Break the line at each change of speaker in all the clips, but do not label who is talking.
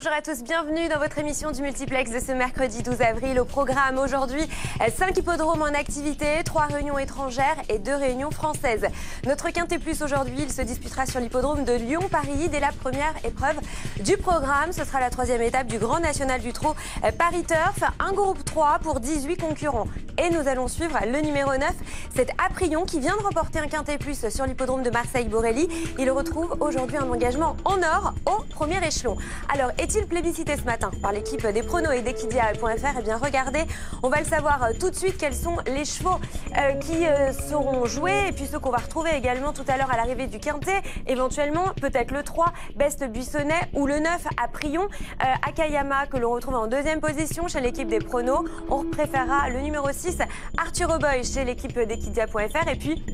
Bonjour à tous, bienvenue dans votre émission du multiplex de ce mercredi 12 avril. Au programme aujourd'hui, 5 hippodromes en activité, 3 réunions étrangères et 2 réunions françaises. Notre Quintet Plus aujourd'hui, il se disputera sur l'hippodrome de Lyon-Paris dès la première épreuve du programme. Ce sera la 3e étape du Grand National du Trot Paris Turf, un groupe 3 pour 18 concurrents. Et nous allons suivre le numéro 9, c'est Aprion qui vient de remporter un Quintet Plus sur l'hippodrome de Marseille-Borelli. Il retrouve aujourd'hui un engagement en or au premier échelon. Alors, est-il plébiscité ce matin par l'équipe des pronos et d'Equidia.fr? Eh bien, regardez, on va le savoir tout de suite quels sont les chevaux qui seront joués et puis ceux qu'on va retrouver également tout à l'heure à l'arrivée du Quintet. Éventuellement, peut-être le 3, Best Buissonnet, ou le 9, Aprion, Akayama, que l'on retrouve en 2e position chez l'équipe des pronos. On préférera le numéro 6, Arthur Boy, chez l'équipe d'Equidia.fr. Et puis,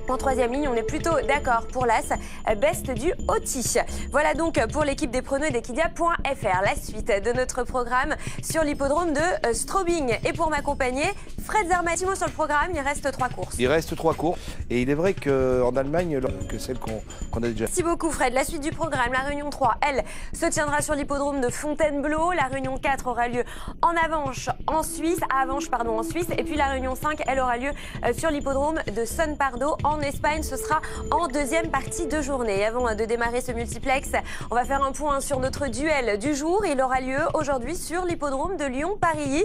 en 3e ligne, on est plutôt d'accord pour l'As, Best du Oti. Voilà donc pour l'équipe des pronos et d'Equidia.fr. La suite de notre programme sur l'hippodrome de Straubing. Et pour m'accompagner, Fred Zermatimo sur le programme. Il reste 3 courses.
Il reste 3 courses. Et il est vrai qu'en Allemagne, que celle qu'on a déjà.
Merci beaucoup Fred. La suite du programme, la réunion 3, elle, se tiendra sur l'hippodrome de Fontainebleau. La réunion 4 aura lieu en Avanches en Suisse. En Suisse. Et puis la réunion 5, elle aura lieu sur l'hippodrome de Son Pardo en Espagne. Ce sera en 2e partie de journée. Et avant de démarrer ce multiplex, on va faire un point sur notre duel du jour. Il aura lieu aujourd'hui sur l'hippodrome de Lyon-Paris.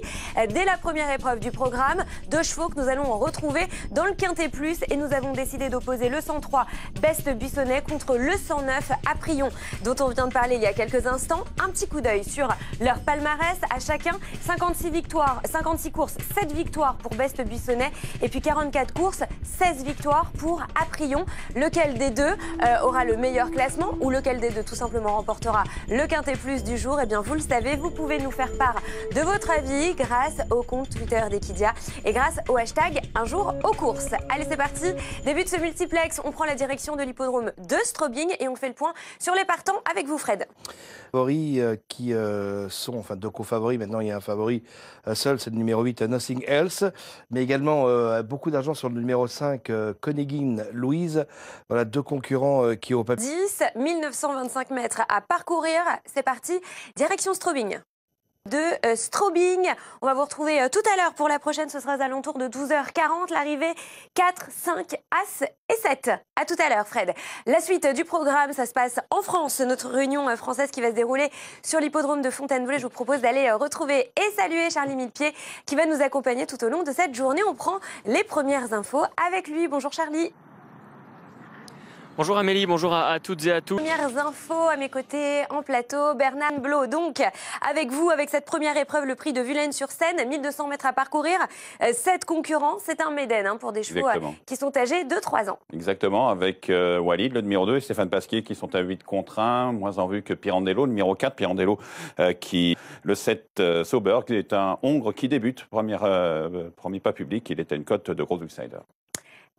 Dès la première épreuve du programme, 2 chevaux que nous allons retrouver dans le Quintet Plus. Et nous avons décidé d'opposer le 103 Best Buissonnet contre le 109 Aprion, dont on vient de parler il y a quelques instants. Un petit coup d'œil sur leur palmarès. À chacun, 56 victoires, 56 courses, 7 victoires pour Best Buissonnet. Et puis 44 courses, 16 victoires pour Aprion. Lequel des deux aura le meilleur classement, ou lequel des deux tout simplement remportera le Quintet Plus du jour? Eh bien, vous le savez, vous pouvez nous faire part de votre avis grâce au compte Twitter d'Equidia et grâce au hashtag Un jour aux courses. Allez, c'est parti. Début de ce multiplex, on prend la direction de l'hippodrome de Straubing et on fait le point sur les partants avec vous, Fred.
Favoris qui sont, enfin 2 co-favoris, maintenant il y a un favori seul, c'est le numéro 8, Nothing Else, mais également beaucoup d'argent sur le numéro 5, Konigin Louise. Voilà 2 concurrents qui au papier.
10, 1925 mètres à parcourir, c'est parti, direction Straubing. De Straubing. On va vous retrouver tout à l'heure pour la prochaine, ce sera aux alentours de 12h40. L'arrivée 4, 5, As et 7. À tout à l'heure, Fred. La suite du programme, ça se passe en France. Notre réunion française qui va se dérouler sur l'hippodrome de Fontainebleau. Je vous propose d'aller retrouver et saluer Charlie Millepied qui va nous accompagner tout au long de cette journée. On prend les premières infos avec lui. Bonjour Charlie.
Bonjour Amélie, bonjour à toutes et à tous.
Premières infos à mes côtés en plateau, Bernard Blot. Donc, avec vous, avec cette première épreuve, le prix de Vulaines-sur-Seine, 1200 mètres à parcourir, 7 concurrents. C'est un Méden pour des chevaux qui sont âgés de 3 ans.
Exactement, avec Walid, le numéro 2, et Stéphane Pasquier qui sont à 8 contre 1, moins en vue que Pirandello, le numéro 4, Pirandello, le 7, Sauber, qui est un Hongre qui débute, premier pas public, il était une cote de gros outsider.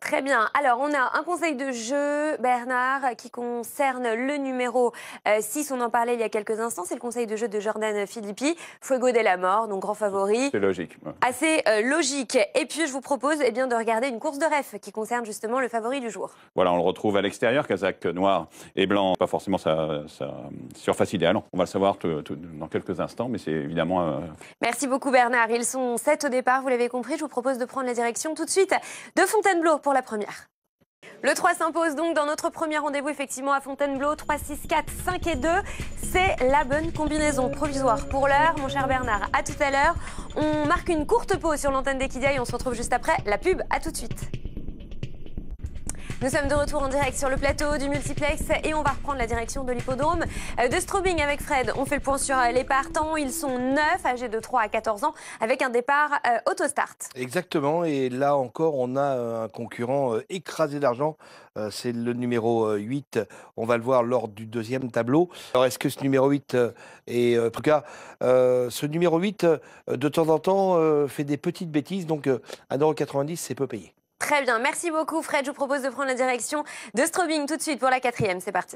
Très bien. Alors, on a un conseil de jeu, Bernard, qui concerne le numéro 6. On en parlait il y a quelques instants. C'est le conseil de jeu de Jordan Philippi. Fuego de la Mort, donc grand favori.
C'est logique.
Assez logique. Et puis, je vous propose bien de regarder une course de ref qui concerne justement le favori du jour.
Voilà, on le retrouve à l'extérieur, Kazakh noir et blanc. Pas forcément sa surface idéale. On va le savoir dans quelques instants, mais c'est évidemment...
Merci beaucoup, Bernard. Ils sont 7 au départ, vous l'avez compris. Je vous propose de prendre la direction tout de suite de Fontainebleau pour la première. Le 3 s'impose donc dans notre premier rendez-vous effectivement à Fontainebleau. 3, 6, 4, 5 et 2. C'est la bonne combinaison provisoire pour l'heure, mon cher Bernard. À tout à l'heure. On marque une courte pause sur l'antenne d'Equidia et on se retrouve juste après la pub. À tout de suite. Nous sommes de retour en direct sur le plateau du multiplex et on va reprendre la direction de l'hippodrome de Straubing avec Fred. On fait le point sur les partants. Ils sont 9, âgés de 3 à 14 ans, avec un départ autostart.
Exactement, et là encore, on a un concurrent écrasé d'argent. C'est le numéro 8. On va le voir lors du 2e tableau. Alors, est-ce que ce numéro 8 est... en tout cas, ce numéro 8, de temps en temps, fait des petites bêtises. Donc, 1,90 €, c'est peu payé.
Très bien, merci beaucoup Fred. Je vous propose de prendre la direction de Straubing tout de suite pour la 4e. C'est parti.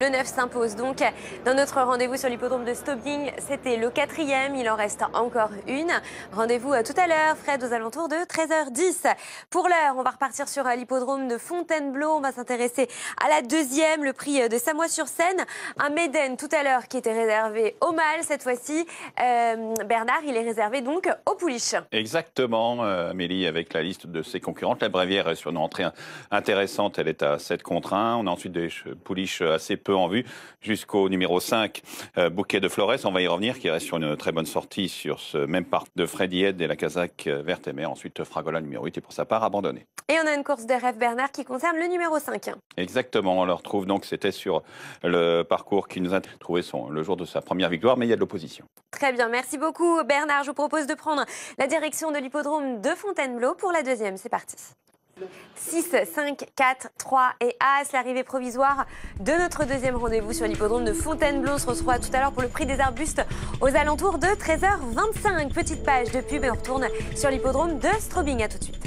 Le 9 s'impose donc dans notre rendez-vous sur l'hippodrome de Stobing. C'était le 4e, il en reste encore une. Rendez-vous tout à l'heure, Fred, aux alentours de 13h10. Pour l'heure, on va repartir sur l'hippodrome de Fontainebleau. On va s'intéresser à la 2e, le prix de Samois-sur-Seine. Un Maiden tout à l'heure qui était réservé au mâle. Cette fois-ci, Bernard, il est réservé donc au pouliche.
Exactement, Amélie, avec la liste de ses concurrentes. La Bréviaire est sur une entrée intéressante. Elle est à 7 contre 1. On a ensuite des pouliches assez peu en vue jusqu'au numéro 5, Bouquet de Flores. On va y revenir, qui reste sur une très bonne sortie sur ce même parc de Freddy Head et la Kazakh Vertemer. Ensuite, Fragola numéro 8 est pour sa part abandonné.
Et on a une course de rêve Bernard qui concerne le numéro 5.
Exactement, on le retrouve donc, c'était sur le parcours qui nous a trouvé le jour de sa première victoire, mais il y a de l'opposition.
Très bien, merci beaucoup Bernard. Je vous propose de prendre la direction de l'hippodrome de Fontainebleau pour la 2e. C'est parti. 6, 5, 4, 3 et As, l'arrivée provisoire de notre 2e rendez-vous sur l'hippodrome de Fontainebleau. On se retrouvera tout à l'heure pour le prix des arbustes aux alentours de 13h25. Petite page de pub et on retourne sur l'hippodrome de Stobing. À tout de suite.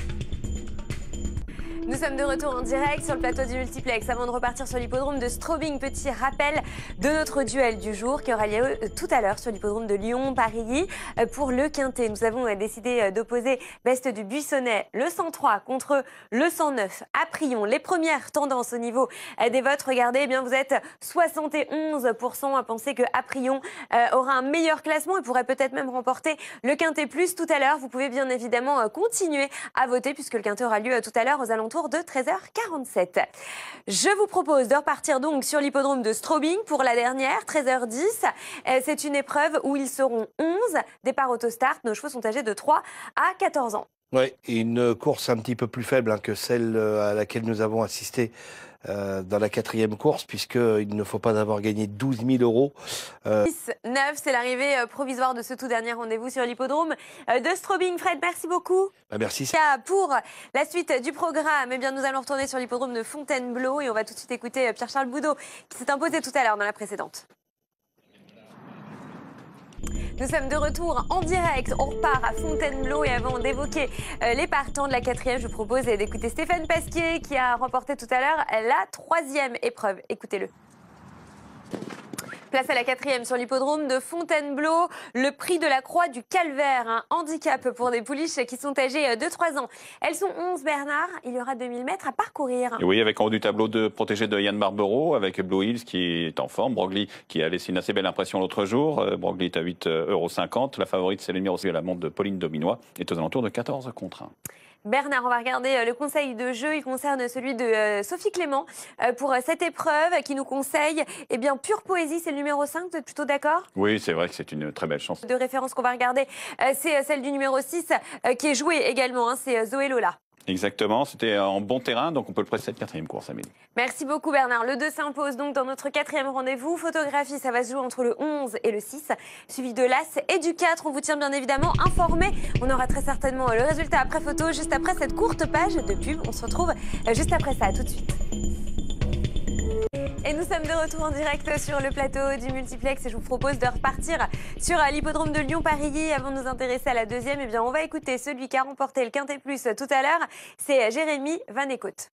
Nous sommes de retour en direct sur le plateau du multiplex. Avant de repartir sur l'hippodrome de Stobing, petit rappel de notre duel du jour qui aura lieu tout à l'heure sur l'hippodrome de Lyon-Parilly pour le quintet. Nous avons décidé d'opposer Best du Buissonnet, le 103 contre le 109 à Prion. Les premières tendances au niveau des votes, regardez, eh bien vous êtes 71% à penser que Prion aura un meilleur classement et pourrait peut-être même remporter le quintet plus tout à l'heure. Vous pouvez bien évidemment continuer à voter puisque le quintet aura lieu tout à l'heure aux alentours de 13h47. Je vous propose de repartir donc sur l'hippodrome de Stobing pour la dernière, 13h10. C'est une épreuve où ils seront 11. Départ autostart, nos chevaux sont âgés de 3 à 14 ans.
Oui, une course un petit peu plus faible que celle à laquelle nous avons assisté dans la 4e course, puisqu'il ne faut pas avoir gagné 12 000 euros.
6, 9, c'est l'arrivée provisoire de ce tout dernier rendez-vous sur l'hippodrome de Stobing. Fred, merci beaucoup.
Merci.
Pour la suite du programme, eh bien, nous allons retourner sur l'hippodrome de Fontainebleau et on va tout de suite écouter Pierre-Charles Boudot qui s'est imposé tout à l'heure dans la précédente. Nous sommes de retour en direct, on repart à Fontainebleau et avant d'évoquer les partants de la 4e, je vous propose d'écouter Stéphane Pasquier qui a remporté tout à l'heure la 3e épreuve. Écoutez-le. Place à la 4e sur l'hippodrome de Fontainebleau, le prix de la Croix du Calvaire, un handicap pour des pouliches qui sont âgées de 3 ans. Elles sont 11, Bernard, il y aura 2000 mètres à parcourir.
Et oui, avec en haut du tableau de protégé de Yann Barbero, avec Blue Hills qui est en forme, Broglie qui a laissé une assez belle impression l'autre jour, Broglie est à 8,50 €, la favorite c'est le numéro 6 à la montre de Pauline Dominois, est aux alentours de 14 contre 1.
Bernard, on va regarder le conseil de jeu. Il concerne celui de Sophie Clément pour cette épreuve qui nous conseille Pure Poésie, c'est le numéro 5. Vous êtes plutôt d'accord?
Oui, c'est vrai que c'est une très belle chance.
De référence qu'on va regarder, c'est celle du numéro 6 qui est jouée également. C'est Zoé Lola.
Exactement, c'était en bon terrain, donc on peut le presser cette 4e course, Amélie.
Merci beaucoup Bernard. Le 2 s'impose donc dans notre 4e rendez-vous. Photographie, ça va se jouer entre le 11 et le 6, suivi de l'As et du 4. On vous tient bien évidemment informé. On aura très certainement le résultat après photo, juste après cette courte page de pub. On se retrouve juste après ça, à tout de suite. Et nous sommes de retour en direct sur le plateau du multiplex et je vous propose de repartir sur l'hippodrome de Lyon-Parilly. Avant de nous intéresser à la 2e, eh bien on va écouter celui qui a remporté le quintet plus tout à l'heure, c'est Jérémy Van Eekhout.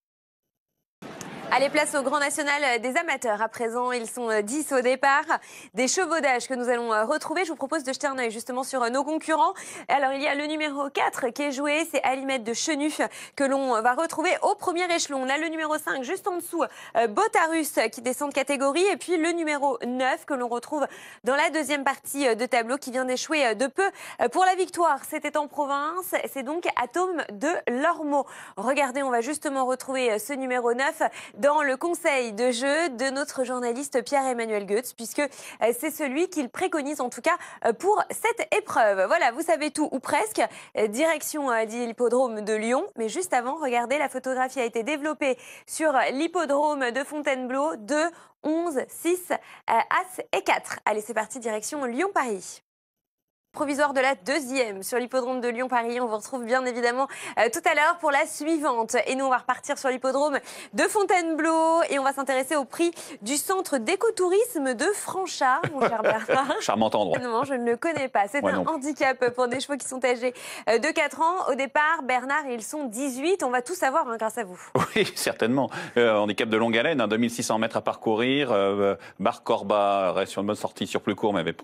Allez, place au Grand National des amateurs. À présent, ils sont 10 au départ. Des chevaudages que nous allons retrouver. Je vous propose de jeter un œil justement sur nos concurrents. Alors, il y a le numéro 4 qui est joué. C'est Alimette de Chenu que l'on va retrouver au premier échelon. On a le numéro 5 juste en dessous, Botarus qui descend de catégorie. Et puis le numéro 9 que l'on retrouve dans la 2e partie de tableau qui vient d'échouer de peu pour la victoire. C'était en province. C'est donc Atome de Lormeau. Regardez, on va justement retrouver ce numéro 9 dans le conseil de jeu de notre journaliste Pierre-Emmanuel Goetz, puisque c'est celui qu'il préconise en tout cas pour cette épreuve. Voilà, vous savez tout ou presque. Direction l'hippodrome de Lyon. Mais juste avant, regardez, la photographie a été développée sur l'hippodrome de Fontainebleau. 2, 11, 6, As et 4. Allez, c'est parti, direction Lyon-Paris. provisoire de la deuxième sur l'hippodrome de Lyon-Paris. On vous retrouve bien évidemment tout à l'heure pour la suivante. Et nous, on va repartir sur l'hippodrome de Fontainebleau et on va s'intéresser au prix du centre d'écotourisme de Franchard, mon cher Bernard.
Charmant endroit.
Non, je ne le connais pas. C'est un handicap pour des chevaux qui sont âgés de 4 ans. Au départ, Bernard, ils sont 18. On va tout savoir grâce à vous.
Oui, certainement. Handicap de longue haleine, 2600 mètres à parcourir. Marc Corba reste sur une bonne sortie sur plus court, mais avait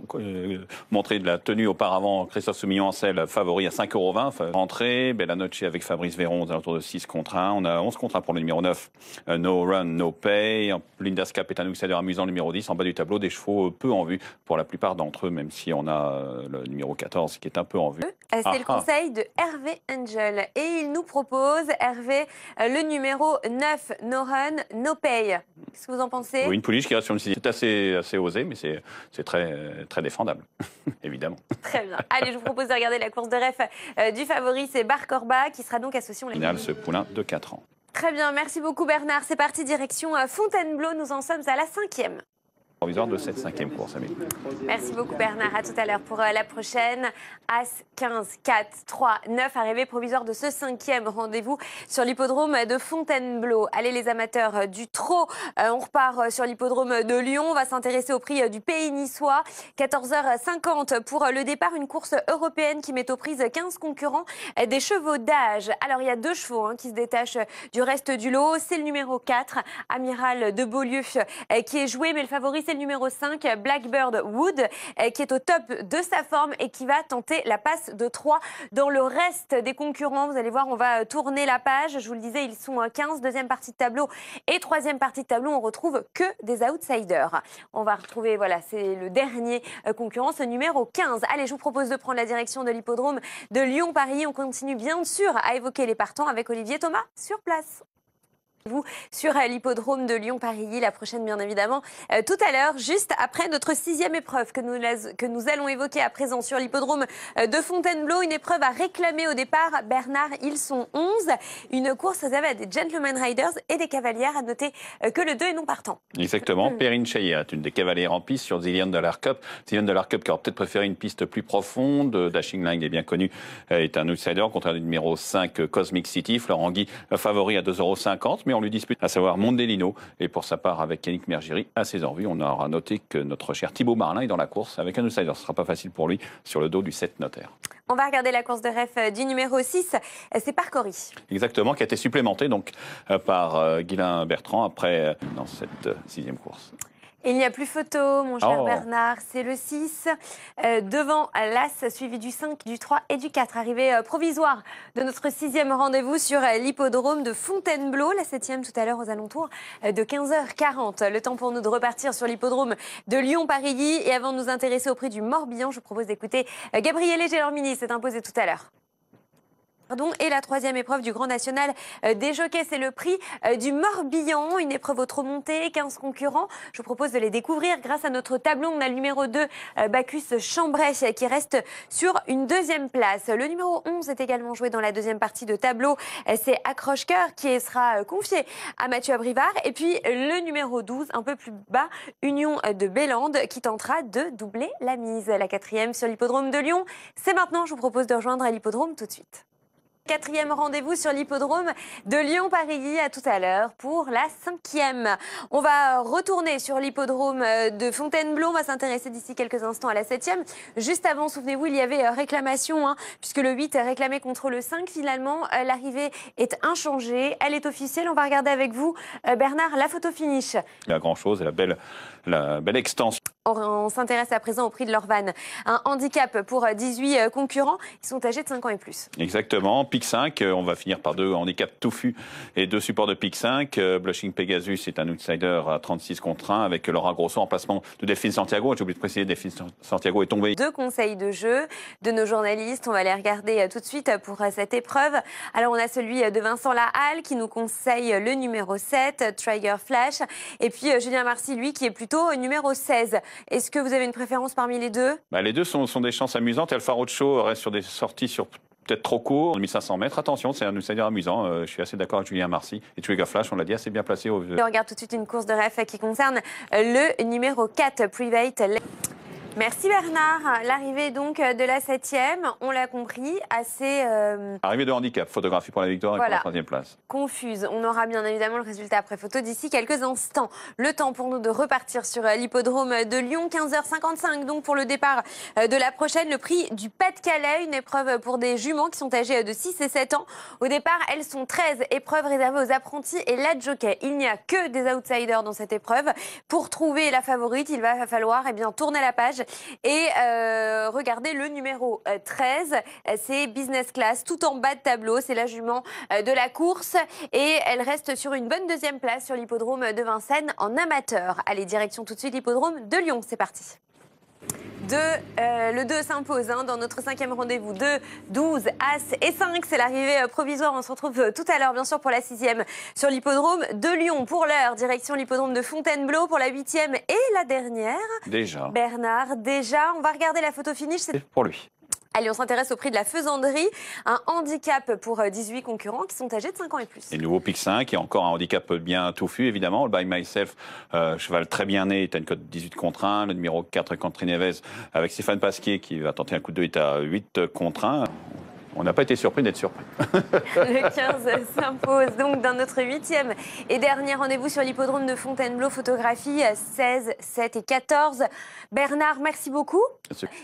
montré de la tenue auparavant. Christophe Soumillon-Ancel, favori à 5,20 €. Rentrée, Bella Noche avec Fabrice Véron aux alentours de 6 contre 1. On a 11 contre 1 pour le numéro 9. No Run, No Pay. Linda's Cap est un outsider amusant, numéro 10. En bas du tableau, des chevaux peu en vue pour la plupart d'entre eux, même si on a le numéro 14 qui est un peu en vue.
C'est le conseil de Hervé Angel. Et il nous propose, Hervé, le numéro 9, No Run, No Pay. Qu'est-ce que vous en pensez?
Oui, une pouliche qui reste sur une scie. C'est assez osé, mais c'est très défendable, évidemment.
Très bien. Allez, je vous propose de regarder la course de ref du favori, c'est Bar Corba, qui sera donc associé.
Final, ce poulain de 4 ans.
Très bien, merci beaucoup Bernard. C'est parti, direction Fontainebleau. Nous en sommes à la 5e.
Provisoire de cette 5e course, Amélie.
Merci beaucoup Bernard, à tout à l'heure pour la prochaine. As, 15, 4, 3, 9, arrivée provisoire de ce 5e rendez-vous sur l'hippodrome de Fontainebleau. Allez les amateurs du trot, on repart sur l'hippodrome de Lyon. On va s'intéresser au prix du Pays niçois. 14h50 pour le départ, une course européenne qui met aux prises 15 concurrents, des chevaux d'âge. Alors il y a 2 chevaux qui se détachent du reste du lot. C'est le numéro 4, Amiral de Beaulieu, qui est joué, mais le favori c'est le numéro 5, Blackbird Wood, qui est au top de sa forme et qui va tenter la passe de 3 dans le reste des concurrents. Vous allez voir, on va tourner la page. Je vous le disais, ils sont 15, deuxième partie de tableau et troisième partie de tableau. On retrouve que des outsiders. On va retrouver, voilà, c'est le dernier concurrent, ce numéro 15. Allez, je vous propose de prendre la direction de l'hippodrome de Lyon-Paris. On continue bien sûr à évoquer les partants avec Olivier Thomas sur place. Vous sur l'hippodrome de Lyon-Paris, la prochaine bien évidemment tout à l'heure, juste après notre 6e épreuve que nous allons évoquer à présent sur l'hippodrome de Fontainebleau, une épreuve à réclamer au départ. Bernard, ils sont 11, une course réservée à des Gentleman Riders et des cavalières, à noter que le 2 est non partant.
Exactement, Perrine Chayet est une des cavalières en piste sur Zillion Dollar Cup. Zillion Dollar Cup qui aurait peut-être préféré une piste plus profonde. Dashing Line est bien connu, est un outsider, contraire du numéro 5 Cosmic City. Florent Guy favori à 2,50 €, mais on lui dispute, à savoir Mondelino. Et pour sa part, avec Yannick Mergieri à ses envies, on aura noté que notre cher Thibaut Marlin est dans la course avec un outsider. Ce ne sera pas facile pour lui sur le dos du 7 Notaire.
On va regarder la course de ref du numéro 6, c'est Parcory.
Exactement, qui a été supplémenté donc par Guylain Bertrand après dans cette 6e course.
Il n'y a plus photo, mon cher Bernard, c'est le 6, devant l'As, suivi du 5, du 3 et du 4. Arrivée provisoire de notre 6e rendez-vous sur l'hippodrome de Fontainebleau, la 7e tout à l'heure aux alentours de 15h40. Le temps pour nous de repartir sur l'hippodrome de Lyon-Paris. Et avant de nous intéresser au prix du Morbihan, je vous propose d'écouter Gabriele Gelormini, s'est imposé tout à l'heure. Et la 3e épreuve du Grand National des Jockeys, c'est le prix du Morbihan, une épreuve au trot monté, 15 concurrents. Je vous propose de les découvrir grâce à notre tableau. On a le numéro 2, Bacchus Chambray, qui reste sur une 2e place. Le numéro 11 est également joué dans la 2e partie de tableau. C'est Accroche-Cœur qui sera confié à Mathieu Abrivard. Et puis le numéro 12, un peu plus bas, Union de Bélande, qui tentera de doubler la mise. La 4e sur l'hippodrome de Lyon. C'est maintenant, je vous propose de rejoindre l'hippodrome tout de suite. 4e rendez-vous sur l'hippodrome de Lyon-Paris, à tout à l'heure pour la 5e. On va retourner sur l'hippodrome de Fontainebleau. On va s'intéresser d'ici quelques instants à la 7e. Juste avant, souvenez-vous, il y avait réclamation, puisque le 8 est réclamé contre le 5. Finalement, l'arrivée est inchangée. Elle est officielle. On va regarder avec vous, Bernard, la photo finish.
La grande chose et la belle extension.
On s'intéresse à présent au prix de l'Orvan. Un handicap pour 18 concurrents. Ils sont âgés de 5 ans et plus.
Exactement. Pic 5, on va finir par 2 handicaps touffus et 2 supports de Pic 5. Blushing Pegasus est un outsider à 36 contre 1 avec Laura Grosso en placement de Delphine Santiago. J'ai oublié de préciser, Delphine Santiago est tombée.
2 conseils de jeu de nos journalistes. On va les regarder tout de suite pour cette épreuve. Alors, on a celui de Vincent Lahalle qui nous conseille le numéro 7, Trigger Flash. Et puis, Julien Marcy, lui, qui est plutôt numéro 16. Est-ce que vous avez une préférence parmi les deux?
Les deux sont des chances amusantes. Alfa Rocho reste sur des sorties sur peut-être trop court, 1500 mètres. Attention, c'est un outsider amusant. Je suis assez d'accord avec Julien Marcy. Et Trigger Flash, on l'a dit, assez bien placé. On
regarde tout de suite une course de ref qui concerne le numéro 4, Private. Merci Bernard. L'arrivée donc de la 7e, on l'a compris, assez
Arrivée de handicap, photographie pour la victoire
voilà,
et pour la 3e place.
confuse. On aura bien évidemment le résultat après photo d'ici quelques instants. Le temps pour nous de repartir sur l'hippodrome de Lyon, 15h55 donc pour le départ de la prochaine. Le prix du Pas-de-Calais, une épreuve pour des juments qui sont âgées de 6 et 7 ans. Au départ, elles sont 13 épreuves réservées aux apprentis et la jockey. Il n'y a que des outsiders dans cette épreuve. Pour trouver la favorite, il va falloir tourner la page et regardez le numéro 13, c'est Business Class, tout en bas de tableau, c'est la jument de la course et elle reste sur une bonne 2e place sur l'hippodrome de Vincennes en amateur. Allez, direction tout de suite l'hippodrome de Lyon, c'est parti. Le 2 s'impose dans notre 5e rendez-vous. 2, 12, As et 5. C'est l'arrivée provisoire. On se retrouve tout à l'heure, bien sûr, pour la 6e sur l'hippodrome de Lyon. Pour l'heure, direction l'hippodrome de Fontainebleau pour la 8e et la dernière.
Déjà.
Bernard, déjà. On va regarder la photo finish.
C'est pour lui.
Allez, on s'intéresse au prix de la faisanderie. Un handicap pour 18 concurrents qui sont âgés de 5 ans et plus.
Et nouveau Pic 5, qui est encore un handicap bien touffu, évidemment. Le By Myself, cheval très bien né, est à une cote 18 contre 1. Le numéro 4, Country Neves, avec Stéphane Pasquier, qui va tenter un coup de 2, est à 8 contre 1. On n'a pas été surpris d'être surpris.
Le 15 s'impose donc dans notre 8e et dernier rendez-vous sur l'hippodrome de Fontainebleau. Photographie 16, 7 et 14. Bernard, merci beaucoup.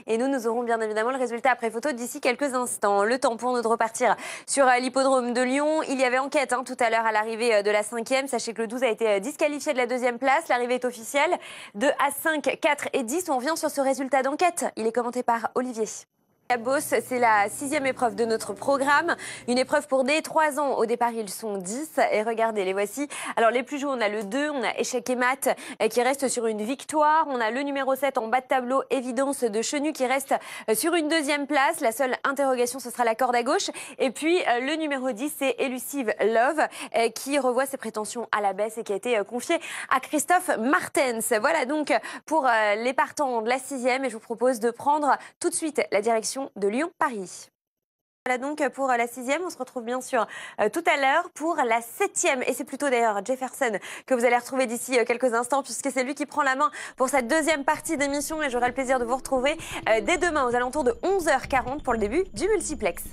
Et nous aurons bien évidemment le résultat après photo d'ici quelques instants. Le temps pour nous de repartir sur l'hippodrome de Lyon. Il y avait enquête tout à l'heure à l'arrivée de la 5e. Sachez que le 12 a été disqualifié de la 2e place. L'arrivée est officielle. 2 à 5, 4 et 10. On revient sur ce résultat d'enquête. Il est commenté par Olivier. La Beauce, c'est la 6e épreuve de notre programme. Une épreuve pour des 3 ans. Au départ, ils sont 10. Et regardez, les voici. Alors, les plus joués, on a le 2, on a Échec et Mat qui reste sur une victoire. On a le numéro 7 en bas de tableau, Évidence de Chenu qui reste sur une 2e place. La seule interrogation, ce sera la corde à gauche. Et puis, le numéro 10, c'est Elusive Love qui revoit ses prétentions à la baisse et qui a été confié à Christophe Martens. Voilà donc pour les partants de la 6e. Et je vous propose de prendre tout de suite la direction de Lyon-Paris. Voilà donc pour la 6e, on se retrouve bien sûr tout à l'heure pour la 7e. Et c'est plutôt d'ailleurs Jefferson que vous allez retrouver d'ici quelques instants puisque c'est lui qui prend la main pour cette 2e partie d'émission et j'aurai le plaisir de vous retrouver dès demain aux alentours de 11h40 pour le début du multiplex.